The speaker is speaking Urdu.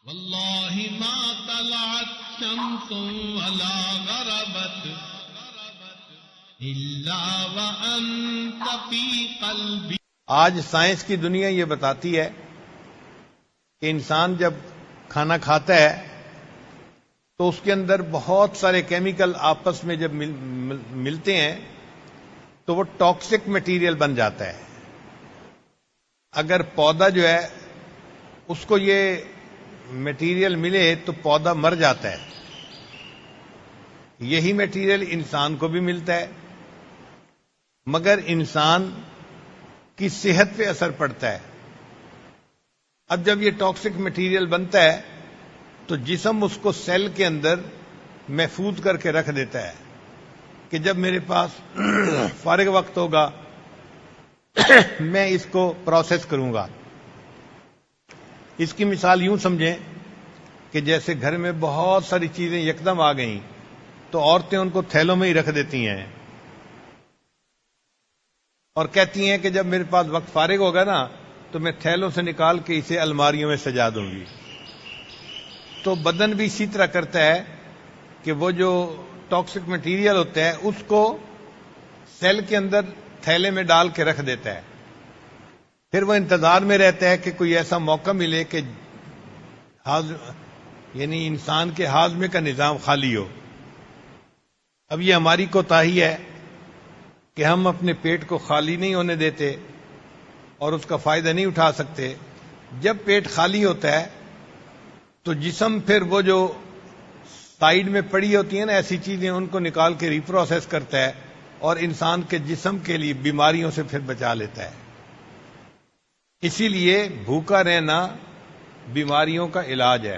واللہ ما طلعت شمس ولا غربت الا وانت فی قلبی. آج سائنس کی دنیا یہ بتاتی ہے کہ انسان جب کھانا کھاتا ہے تو اس کے اندر بہت سارے کیمیکل آپس میں جب ملتے ہیں تو وہ ٹاکسک مٹیریل بن جاتا ہے. اگر پودا جو ہے اس کو یہ مٹیریل ملے تو پودا مر جاتا ہے. یہی مٹیریل انسان کو بھی ملتا ہے مگر انسان کی صحت پہ اثر پڑتا ہے. اب جب یہ ٹاکسک مٹیریل بنتا ہے تو جسم اس کو سیل کے اندر محفوظ کر کے رکھ دیتا ہے کہ جب میرے پاس فارغ وقت ہوگا میں اس کو پروسیس کروں گا. اس کی مثال یوں سمجھیں کہ جیسے گھر میں بہت ساری چیزیں یکدم آ گئیں تو عورتیں ان کو تھیلوں میں ہی رکھ دیتی ہیں اور کہتی ہیں کہ جب میرے پاس وقت فارغ ہوگا نا تو میں تھیلوں سے نکال کے اسے الماریوں میں سجا دوں گی. تو بدن بھی اسی طرح کرتا ہے کہ وہ جو ٹاکسک مٹیریل ہوتا ہے اس کو سیل کے اندر تھیلے میں ڈال کے رکھ دیتا ہے. پھر وہ انتظار میں رہتا ہے کہ کوئی ایسا موقع ملے کہ یعنی انسان کے ہاضمے کا نظام خالی ہو. اب یہ ہماری کوتاہی ہے کہ ہم اپنے پیٹ کو خالی نہیں ہونے دیتے اور اس کا فائدہ نہیں اٹھا سکتے. جب پیٹ خالی ہوتا ہے تو جسم پھر وہ جو سائیڈ میں پڑی ہوتی ہیں نا ایسی چیزیں ان کو نکال کے ریپروسیس کرتا ہے اور انسان کے جسم کے لیے بیماریوں سے پھر بچا لیتا ہے. اسی لیے بھوکا رہنا بیماریوں کا علاج ہے.